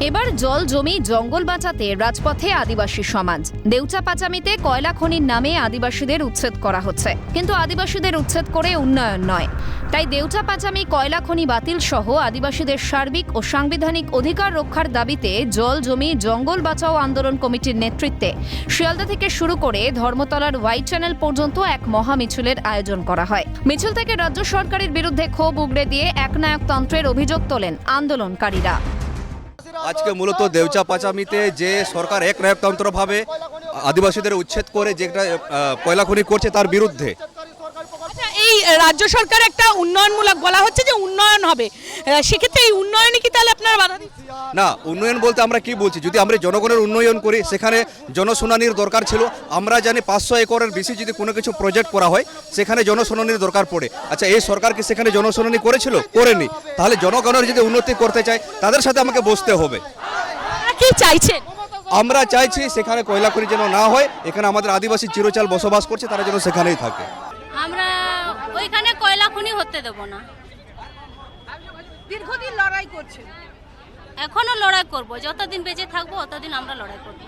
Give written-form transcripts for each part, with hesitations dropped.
এবার জল জমি জঙ্গল বাঁচাতে রাজপথে আদিবাসী সমাজ। দেউচা পাচামিতে কয়লা খনির নামে আদিবাসীদের উচ্ছেদ করা হচ্ছে, কিন্তু আদিবাসীদের উচ্ছেদ করে উন্নয়ন নয়। তাই দেউচা পাচামি কয়লা খনি বাতিল সহ আদিবাসীদের সার্বিক ও সাংবিধানিক অধিকার রক্ষার দাবিতে জল জমি জঙ্গল বাঁচাও আন্দোলন কমিটির নেতৃত্বে শিয়ালদা থেকে শুরু করে ধর্মতলার হোয়াইট চ্যানেল পর্যন্ত এক মহা মিছিলের আয়োজন করা হয়। মিছিল থেকে রাজ্য সরকারের বিরুদ্ধে ক্ষোভ উগড়ে দিয়ে একনায়কতন্ত্রের অভিযোগ তোলেন আন্দোলনকারীরা। আজকে মূলত দেউচা পাচামিতে যে সরকার একনায়কতন্ত্রভাবে আদিবাসীদের উচ্ছেদ করে যেটা কয়লা খনি করছে তার বিরুদ্ধে। এই রাজ্য সরকার একটা উন্নয়নমূলক বলা হচ্ছে যে উন্নয়ন হবে, সেক্ষেত্রে এই উন্নয়নে কি তাহলে আপনারা বাধা দিচ্ছেন? না, উন্নয়ন বলতে আমরা কি বলছি, যদি আমরা জনগণের উন্নয়ন করি সেখানে জনশুনানির দরকার ছিল। আমরা জানি 500 একরের বেশি যদি কোনো কিছু প্রজেক্ট করা হয় সেখানে জনশুনানির দরকার পড়ে। আচ্ছা, এই সরকার কি সেখানে জনশুনানি করেছিল? করেনি। তাহলে জনগণের যদি উন্নতি করতে চায় তাদের সাথে আমাকে বসতে হবে। কি চাইছেন? আমরা চাইছি সেখানে কয়লা খনি যেন না হয়, এখানে আমাদের আদিবাসী চিরচাল বসবাস করছে তারা যেন সেখানেই থাকে। আমরা ওইখানে কয়লা খনি হতে দেব না। দীর্ঘদিন লড়াই করছেন, এখনো লড়াই করব, যতদিন বেঁচে থাকবো ততদিন আমরা লড়াই করব।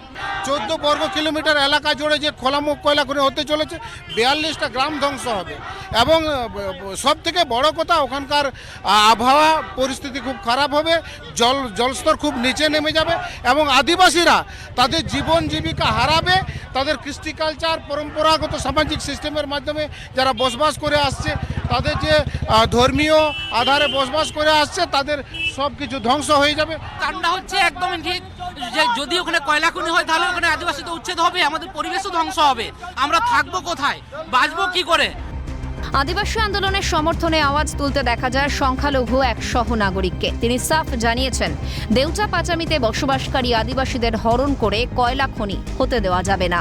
14 বর্গ কিলোমিটার এলাকা জুড়ে যে খোলামুখ কয়লা খনি হতে চলেছে, 42টা গ্রাম ধ্বংস হবে এবং সব থেকে বড় কথা ওখানকার আবহাওয়া পরিস্থিতি খুব খারাপ হবে, জলস্তর খুব নিচে নেমে যাবে এবং আদিবাসীরা তাদের জীবন জীবিকা হারাবে। তাদের কৃষ্টি কালচার পরম্পরাগত সামাজিক সিস্টেমের মাধ্যমে যারা বসবাস করে আসছে, তাদের যে ধর্মীয় আধারে বসবাস করে আসছে, তাদের সব কিছু ধ্বংস হয়ে যাবে। কারণটা হচ্ছে একদমই ঠিক যে যদি ওখানে কয়লা খনি হয় তাহলে ওখানে আদিবাসী তো উচ্ছেদ হবে, আমাদের পরিবেশও ধ্বংস হবে। আমরা থাকবো কোথায়, বাঁচবো কি করে? আদিবাসী আন্দোলনের সমর্থনে আওয়াজ তুলতে দেখা যায় সংখ্যালঘু এক সহনাগরিককে। তিনি সাফ জানিয়েছেন, দেউচা পাচামিতে বসবাসকারী আদিবাসীদের হরণ করে কয়লা খনি হতে দেওয়া যাবে না।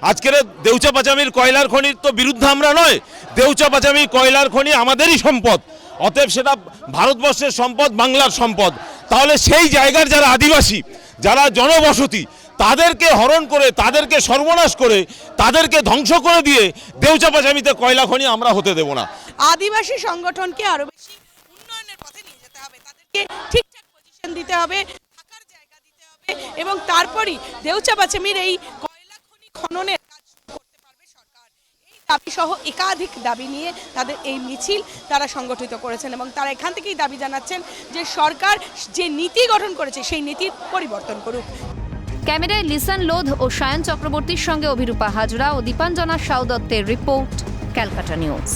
আজকের দেউচা পাচামির কয়লার খনির তো বিরুদ্ধে আমরা নয়। দেউচা পাচামি কয়লার খনি আমাদেরই সম্পদ, অতএব সেটা ভারতবর্ষের সম্পদ, বাংলার সম্পদ। তাহলে সেই জায়গার যারা আদিবাসী, যারা জনবসতি, তাদেরকে হরণ করে, তাদেরকে সর্বনাশ করে, তাদেরকে ধ্বংস করে দিয়ে দেউচা পাচামিতে কয়লা খনি আমরা হতে দেব না। আদিবাসী সংগঠনকে আরো বেশি উন্নয়নের পথে নিয়ে যেতে হবে, তাদেরকে ঠিকঠাক পজিশন দিতে হবে, থাকার জায়গা দিতে হবে এবং তারপরই দেউচা পাচামির এই কয়লা খনি খননের কাজ শুরু করতে পারবে সরকার। এই দাবি সহ একাধিক দাবি নিয়ে তাদের এই মিছিল তারা সংগঠিত করেছেন এবং তারা এখান থেকেই দাবি জানাচ্ছেন যে সরকার যে নীতি গঠন করেছে সেই নীতির পরিবর্তন করুক। ক্যামেরায় লিসান লোধ ও সায়ন চক্রবর্তীর সঙ্গে অভিরূপা হাজরা ও দীপাঞ্জনা সাউ দত্তের রিপোর্ট, ক্যালকাটা নিউজ।